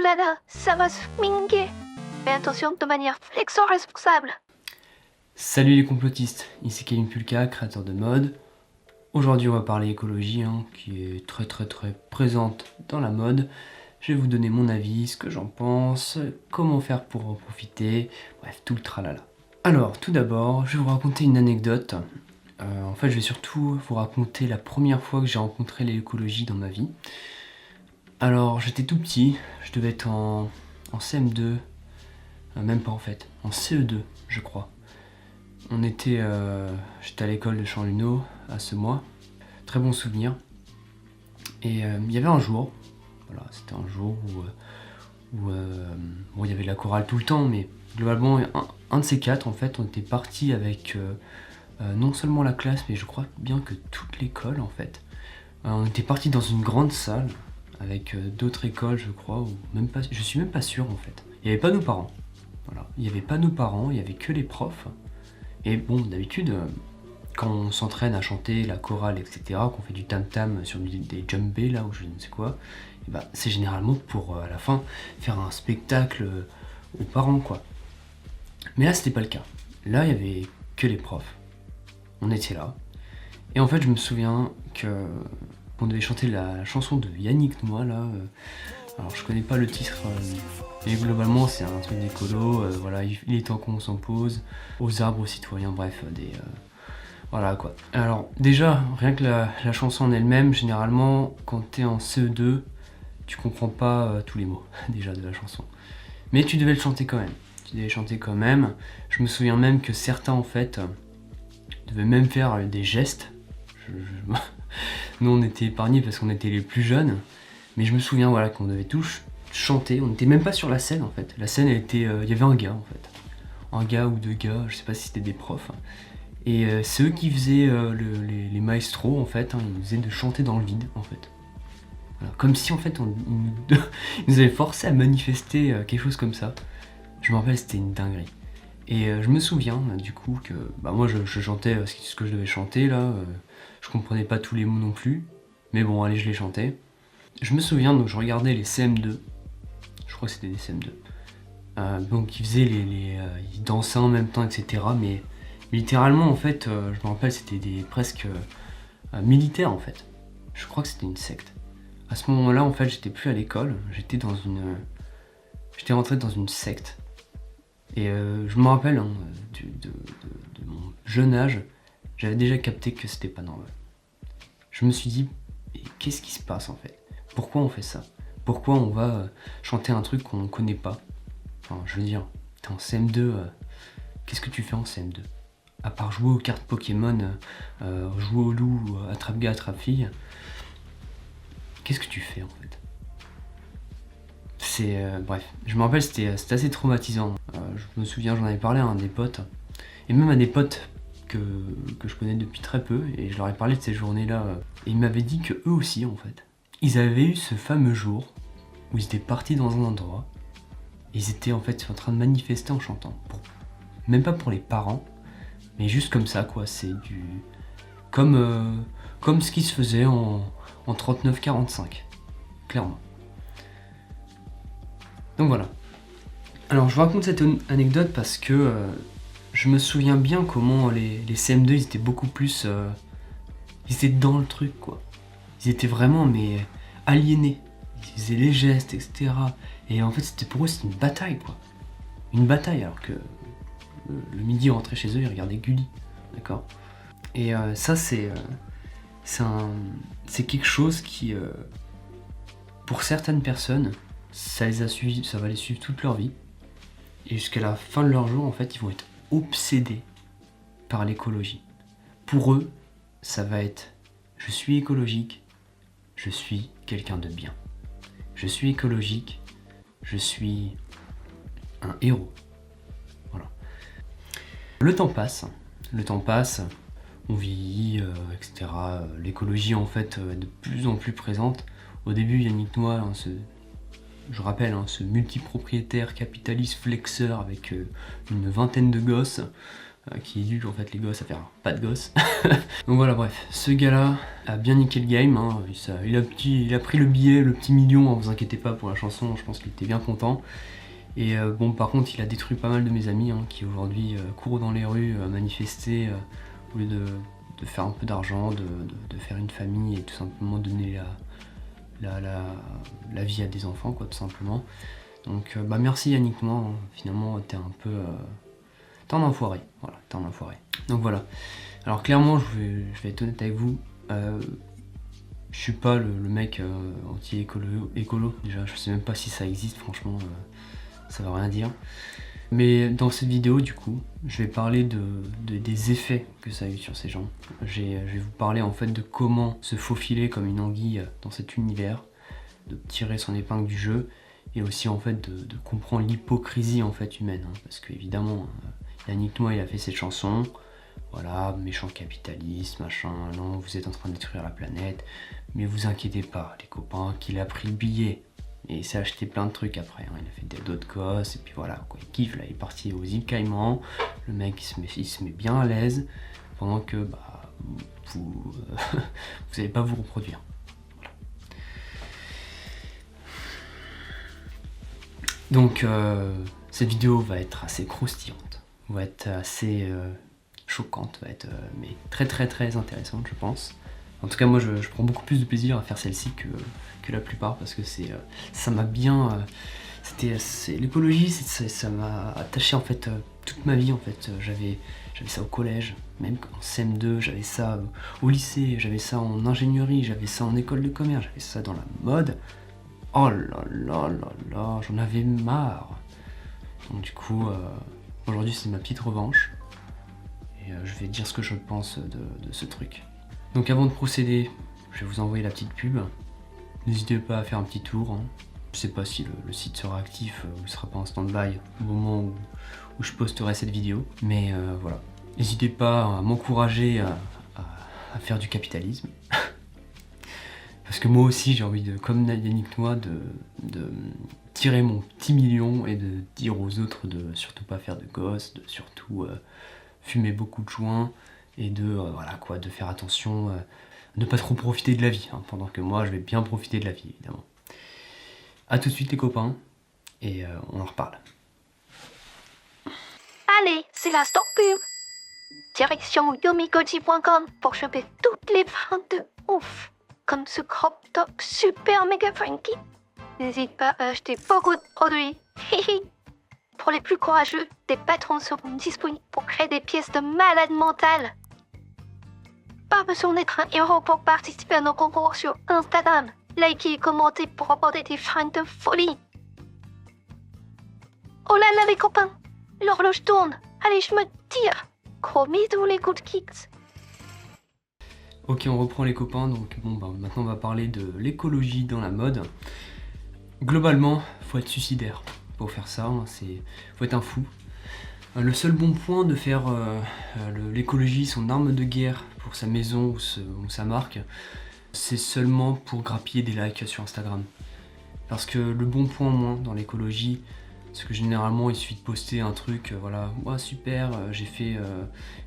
là là, ça va se minguer. Fais attention de manière flexo-responsable. Salut les complotistes, ici Kevin Pulka, créateur de mode. Aujourd'hui on va parler écologie, qui est très présente dans la mode. Je vais vous donner mon avis, ce que j'en pense, comment faire pour en profiter, bref, tout le tralala. Alors, tout d'abord, je vais vous raconter une anecdote. En fait, je vais surtout vous raconter la première fois que j'ai rencontré l'écologie dans ma vie. Alors, j'étais tout petit, je devais être en CM2, même pas en fait, en CE2, je crois. J'étais à l'école de Champ-Luneau à Semois, très bon souvenir. Et il y avait un jour, voilà, c'était un jour où il y avait de la chorale tout le temps, mais globalement, un de ces quatre, en fait, on était parti avec non seulement la classe, mais je crois bien que toute l'école, en fait. On était parti dans une grande salle avec d'autres écoles, je crois, ou même pas, je suis même pas sûr, en fait. Il n'y avait pas nos parents, voilà. Il n'y avait pas nos parents, il n'y avait que les profs. Et bon, d'habitude, quand on s'entraîne à chanter la chorale, etc., qu'on fait du tam-tam sur des djembés, là, ou je ne sais quoi, et bah, c'est généralement pour, à la fin, faire un spectacle aux parents, quoi. Mais là, c'était pas le cas. Là, il y avait que les profs. On était là. Et en fait, je me souviens qu'on devait chanter la chanson de Yannick Noah, là. Alors, je connais pas le titre, mais globalement, c'est un truc d'écolo. Voilà, il est temps qu'on s'en pose. Aux arbres, aux citoyens, bref, voilà, quoi. Alors, déjà, rien que la chanson en elle-même, généralement, quand t'es en CE2, tu comprends pas tous les mots, déjà, de la chanson. Mais tu devais le chanter quand même. Tu devais chanter quand même. Je me souviens même que certains, en fait, devaient même faire des gestes. Nous, on était épargnés parce qu'on était les plus jeunes. Mais je me souviens, voilà, qu'on devait tous chanter. On n'était même pas sur la scène, en fait. La scène, elle était... il y avait un gars, en fait. Un gars ou deux gars, je sais pas si c'était des profs. Et c'est eux qui faisaient les maestros, en fait. Ils nous faisaient de chanter dans le vide, en fait. Voilà. Comme si, en fait, ils nous avaient forcé à manifester quelque chose comme ça. Je me rappelle, c'était une dinguerie. Et je me souviens, du coup, que moi, je chantais ce que je devais chanter, là. Je comprenais pas tous les mots non plus. Mais bon, allez, je les chantais. Je me souviens, donc je regardais les CM2. Je crois que c'était des CM2. Donc ils faisaient ils dansaient en même temps, etc. Mais littéralement, en fait, je me rappelle, c'était presque militaires, en fait. Je crois que c'était une secte. À ce moment-là, en fait, j'étais plus à l'école. J'étais rentré dans une secte. Et je me rappelle, de mon jeune âge, j'avais déjà capté que c'était pas normal. Je me suis dit, mais qu'est-ce qui se passe, en fait? Pourquoi on fait ça? Pourquoi on va chanter un truc qu'on ne connaît pas? Enfin, je veux dire, t'es en CM2, qu'est-ce que tu fais en CM2? À part jouer aux cartes Pokémon, jouer au loup, attrape-gars, attrape-fille, qu'est-ce que tu fais, en fait? Bref, je me rappelle, c'était assez traumatisant. Je me souviens, j'en avais parlé à un des potes, et même à des potes que je connais depuis très peu, et je leur ai parlé de ces journées-là, et ils m'avaient dit que eux aussi, en fait, ils avaient eu ce fameux jour où ils étaient partis dans un endroit, et ils étaient en fait en train de manifester en chantant. Même pas pour les parents, mais juste comme ça, quoi. C'est comme ce qui se faisait en 39-45, clairement. Donc voilà. Alors je vous raconte cette anecdote parce que je me souviens bien comment les CM2 ils étaient beaucoup plus... ils étaient dans le truc, quoi. Ils étaient vraiment aliénés. Ils faisaient les gestes, etc. Et en fait pour eux c'était une bataille, quoi. Une bataille, alors que le midi ils rentraient chez eux, ils regardaient Gulli. D'accord. Et ça c'est quelque chose qui pour certaines personnes ça va les suivre toute leur vie. Et jusqu'à la fin de leur jour, en fait, ils vont être obsédés par l'écologie. Pour eux, ça va être « je suis écologique, je suis quelqu'un de bien. Je suis écologique, je suis un héros. » Voilà. Le temps passe, on vieillit, etc. L'écologie, en fait, est de plus en plus présente. Au début, Yannick Noah, je rappelle, ce multipropriétaire capitaliste flexeur avec une vingtaine de gosses, qui éduque en fait les gosses à faire pas de gosses. Donc voilà, bref, ce gars-là a bien niqué le game, hein. Il a pris le billet, le petit million, hein, vous inquiétez pas pour la chanson, je pense qu'il était bien content. Et bon, par contre, il a détruit pas mal de mes amis hein, qui aujourd'hui courent dans les rues manifester au lieu de faire un peu d'argent, de faire une famille et tout simplement donner la vie à des enfants, quoi, tout simplement. Donc bah merci Yannick Noir, hein. Finalement t'es un peu... t'es un enfoiré, voilà, t'es un enfoiré. Donc voilà. Alors clairement, je vais être honnête avec vous, je suis pas le mec anti-écolo, déjà je sais même pas si ça existe, franchement, ça veut rien dire. Mais dans cette vidéo, du coup, je vais parler des effets que ça a eu sur ces gens. Je vais vous parler en fait de comment se faufiler comme une anguille dans cet univers, de tirer son épingle du jeu, et aussi en fait de comprendre l'hypocrisie en fait humaine. Hein, parce que évidemment, Yannick Noir il a fait cette chanson, voilà, méchant capitaliste, machin, non, vous êtes en train de détruire la planète, mais vous inquiétez pas les copains, qu'il a pris le billet. Et il s'est acheté plein de trucs après, hein. Il a fait d'autres gosses, et puis voilà, quoi. Il kiffe, là, il est parti aux îles Caïmans, le mec il se met bien à l'aise, pendant que bah, vous allez pas vous reproduire. Voilà. Donc cette vidéo va être assez croustillante, va être assez choquante, va être mais très intéressante je pense. En tout cas moi je prends beaucoup plus de plaisir à faire celle-ci que la plupart parce que ça m'a bien... l'écologie, ça m'a attaché en fait toute ma vie en fait. J'avais ça au collège, même en CM2, j'avais ça au lycée, j'avais ça en ingénierie, j'avais ça en école de commerce, j'avais ça dans la mode. Oh là là là là, j'en avais marre. Donc du coup, aujourd'hui c'est ma petite revanche. Et je vais dire ce que je pense de ce truc. Donc avant de procéder, je vais vous envoyer la petite pub. N'hésitez pas à faire un petit tour. Hein. Je sais pas si le site sera actif ou sera pas en stand-by au moment où je posterai cette vidéo. Mais voilà. N'hésitez pas à m'encourager à faire du capitalisme. Parce que moi aussi j'ai envie de, comme Yannick Noir, de tirer mon petit million et de dire aux autres de surtout pas faire de gosses, de surtout fumer beaucoup de joints et voilà quoi, de faire attention, ne pas trop profiter de la vie, hein, pendant que moi je vais bien profiter de la vie évidemment. A tout de suite les copains, et on en reparle. Allez, c'est la stop pub. Direction yomigoji.com pour choper toutes les ventes de ouf. Comme ce crop top super méga funky. N'hésite pas à acheter beaucoup de produits. Pour les plus courageux, des patrons seront disponibles pour créer des pièces de malade mentale. Pas besoin d'être un héros pour participer à nos concours sur Instagram. Likez et commentez pour remporter des fringues de folie. Oh là là les copains, l'horloge tourne. Allez, je me tire. Gros bisous les good kicks. Ok, on reprend les copains, donc bon bah maintenant on va parler de l'écologie dans la mode. Globalement, faut être suicidaire pour faire ça, hein, faut être un fou. Le seul bon point de faire l'écologie son arme de guerre pour sa maison ou sa marque, c'est seulement pour grappiller des likes sur Instagram. Parce que le bon point moins dans l'écologie, c'est que généralement il suffit de poster un truc, voilà, ouais, super, j'ai fait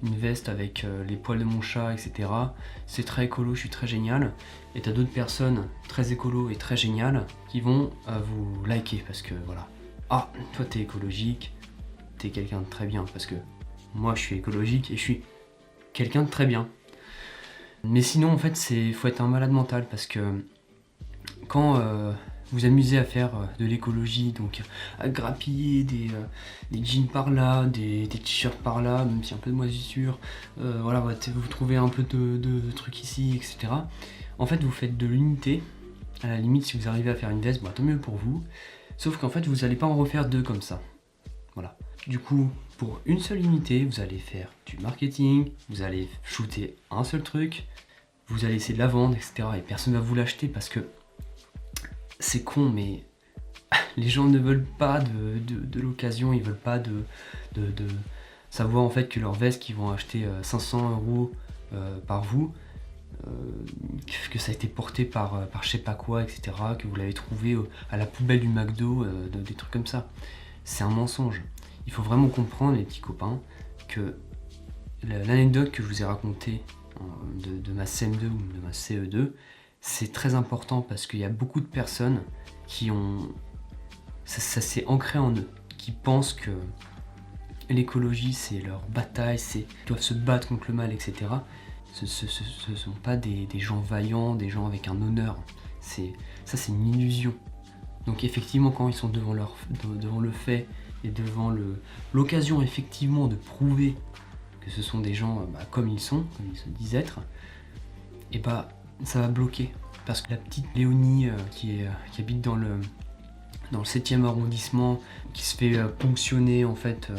une veste avec les poils de mon chat, etc. C'est très écolo, je suis très génial. Et t'as d'autres personnes très écolo et très géniales qui vont vous liker parce que voilà, ah, toi t'es écologique, t'es quelqu'un de très bien, parce que moi je suis écologique et je suis quelqu'un de très bien. Mais sinon en fait faut être un malade mental parce que quand vous amusez à faire de l'écologie, donc à grappiller des jeans par là, des t-shirts par là, même si un peu de moisissure, voilà, vous trouvez un peu de trucs ici, etc. En fait vous faites de l'unité, à la limite si vous arrivez à faire une veste, bah, tant mieux pour vous, sauf qu'en fait vous n'allez pas en refaire deux comme ça, voilà. Du coup, pour une seule unité, vous allez faire du marketing, vous allez shooter un seul truc, vous allez essayer de la vendre, etc. Et personne ne va vous l'acheter parce que c'est con, mais les gens ne veulent pas de l'occasion, ils veulent pas de savoir en fait que leurs vestes qu'ils vont acheter 500 € par vous, que ça a été porté par je sais pas quoi, etc. Que vous l'avez trouvé à la poubelle du McDo, des trucs comme ça. C'est un mensonge. Il faut vraiment comprendre, les petits copains, que l'anecdote que je vous ai racontée de ma CM2 ou de ma CE2, c'est très important parce qu'il y a beaucoup de personnes qui ont... Ça s'est ancré en eux, qui pensent que l'écologie c'est leur bataille, ils doivent se battre contre le mal, etc. Ce sont pas des gens vaillants, des gens avec un honneur. Ça c'est une illusion. Donc effectivement quand ils sont devant le fait et devant l'occasion effectivement de prouver que ce sont des gens comme ils sont, comme ils se disent être, et ça va bloquer. Parce que la petite Léonie qui habite dans le 7e arrondissement, qui se fait ponctionner en fait,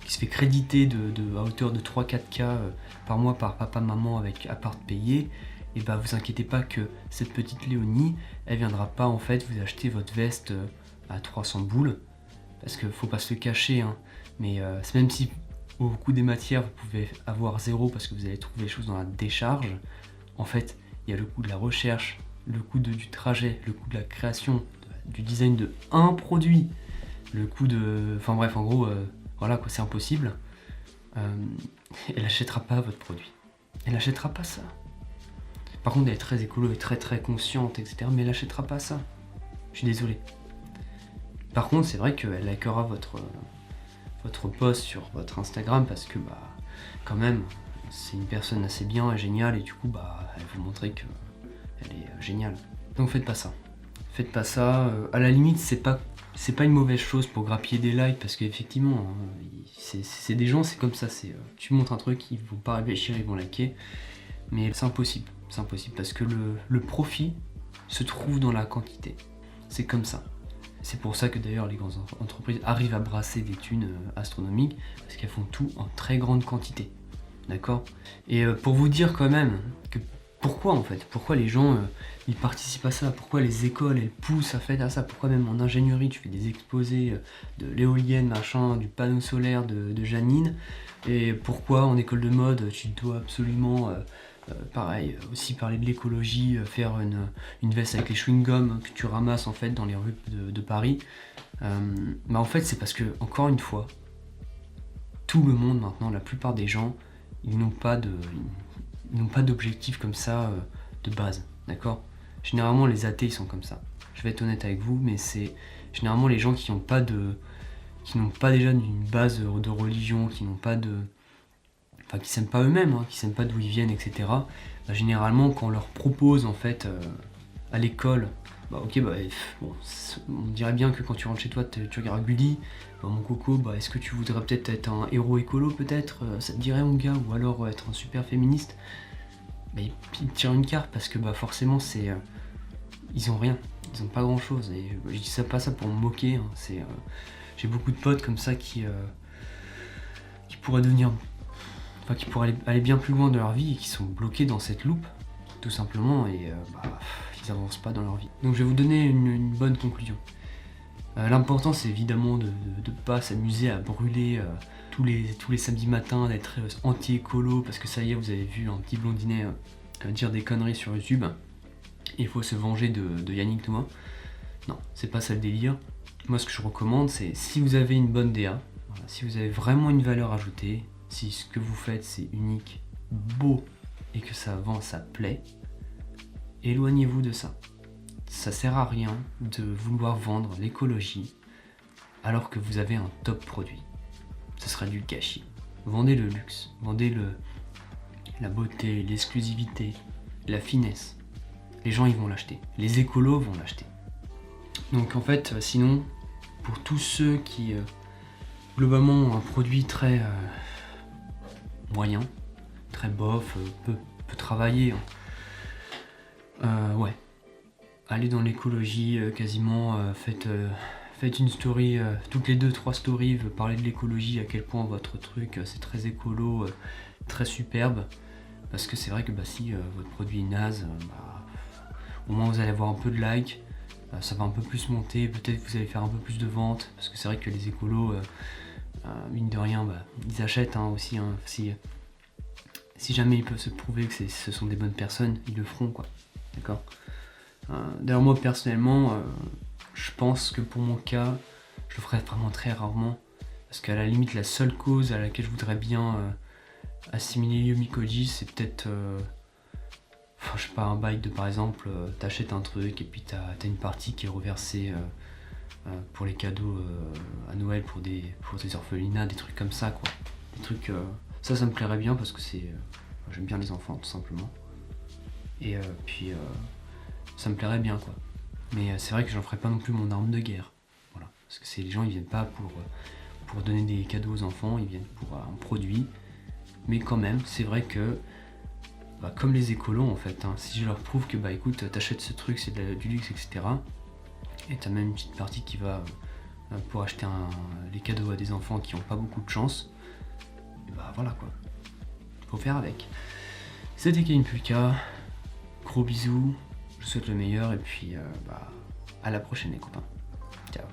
qui se fait créditer à hauteur de 3-4K par mois par papa maman avec appart payé, et vous inquiétez pas que cette petite Léonie, elle viendra pas en fait vous acheter votre veste à 300 boules, parce que faut pas se le cacher, hein, mais même si au coût des matières vous pouvez avoir 0 parce que vous allez trouver les choses dans la décharge, en fait il y a le coût de la recherche, le coût du trajet, le coût de la création, du design de un produit, le coût de... Enfin bref, en gros, voilà quoi, c'est impossible. Elle n'achètera pas votre produit. Elle n'achètera pas ça. Par contre, elle est très écolo et très très consciente, etc. Mais elle n'achètera pas ça. Je suis désolé. Par contre, c'est vrai qu'elle likera votre post sur votre Instagram parce que, quand même, c'est une personne assez bien et géniale et du coup, elle vous montrer qu'elle est géniale. Donc faites pas ça. Faites pas ça. À la limite, c'est pas une mauvaise chose pour grappiller des likes parce qu'effectivement, c'est des gens, c'est comme ça. Tu montres un truc, ils vont pas réfléchir, ils vont liker. Mais c'est impossible. C'est impossible parce que le profit se trouve dans la quantité. C'est comme ça. C'est pour ça que d'ailleurs les grandes entreprises arrivent à brasser des thunes astronomiques parce qu'elles font tout en très grande quantité. D'accord ? Et pour vous dire quand même que pourquoi les gens ils participent à ça, pourquoi les écoles elles poussent à ça, pourquoi même en ingénierie tu fais des exposés de l'éolienne, machin, du panneau solaire de Janine, et pourquoi en école de mode tu dois absolument pareil, aussi parler de l'écologie, faire une veste avec les chewing-gums que tu ramasses en fait dans les rues de Paris. En fait c'est parce que, encore une fois, tout le monde maintenant, la plupart des gens, ils n'ont pas d'objectif comme ça de base, d'accord ? Généralement les athées ils sont comme ça. Je vais être honnête avec vous, mais c'est généralement les gens qui n'ont pas déjà d'une base de religion, qui s'aiment pas eux-mêmes, hein, qui s'aiment pas d'où ils viennent, etc. Généralement quand on leur propose en fait à l'école, on dirait bien que quand tu rentres chez toi, tu regardes Gulli, mon coco, est-ce que tu voudrais peut-être être un héros écolo peut-être, ça te dirait mon gars, ou alors être un super féministe. Ils te tirent une carte parce que forcément ils ont rien, ils ont pas grand chose, et je dis ça pas ça pour me moquer, hein, j'ai beaucoup de potes comme ça qui pourraient qui pourraient aller bien plus loin dans leur vie et qui sont bloqués dans cette loupe, tout simplement, et ils avancent pas dans leur vie. Donc je vais vous donner une bonne conclusion. L'important c'est évidemment de pas s'amuser à brûler tous les samedis matins, d'être anti-écolo parce que ça y est, vous avez vu un petit blondinet dire des conneries sur YouTube. Il faut se venger de Yannick Noah. Non, c'est pas ça le délire. Moi ce que je recommande c'est, si vous avez une bonne DA, si vous avez vraiment une valeur ajoutée, si ce que vous faites c'est unique, beau et que ça vend, ça plaît, éloignez-vous de ça. Ça sert à rien de vouloir vendre l'écologie alors que vous avez un top produit. Ce sera du gâchis. Vendez le luxe, vendez la beauté, l'exclusivité, la finesse. Les gens ils vont l'acheter, les écolos vont l'acheter. Donc en fait, sinon, pour tous ceux qui globalement ont un produit très moyen, très bof, peu travailler, ouais. Allez dans l'écologie quasiment, faites une story, toutes les 2-3 stories, parlez de l'écologie, à quel point votre truc c'est très écolo, très superbe. Parce que c'est vrai que si votre produit est naze, au moins vous allez avoir un peu de like, ça va un peu plus monter, peut-être que vous allez faire un peu plus de ventes, parce que c'est vrai que les écolos, mine de rien, ils achètent aussi, hein, si jamais ils peuvent se prouver que ce sont des bonnes personnes, ils le feront quoi, d'accord. D'ailleurs moi personnellement, je pense que pour mon cas, je le ferai vraiment très rarement, Parce qu'à la limite, la seule cause à laquelle je voudrais bien assimiler Yomikoji, c'est peut-être, je sais pas, un bail de par exemple, t'achètes un truc et puis t'as une partie qui est reversée pour les cadeaux à Noël pour des orphelinats, des trucs comme ça quoi. Des trucs, ça me plairait bien parce que j'aime bien les enfants tout simplement. Et puis ça me plairait bien quoi. Mais c'est vrai que j'en ferais pas non plus mon arme de guerre. Voilà. Parce que les gens ils viennent pas pour donner des cadeaux aux enfants, ils viennent pour un produit. Mais quand même, c'est vrai que, comme les écolos en fait, hein, si je leur prouve que écoute, t'achètes ce truc, c'est du luxe, etc. Et t'as même une petite partie qui va pour acheter les cadeaux à des enfants qui n'ont pas beaucoup de chance, et voilà quoi. Faut faire avec. C'était Kevin Pulka, gros bisous, je vous souhaite le meilleur et puis à la prochaine les copains. Ciao.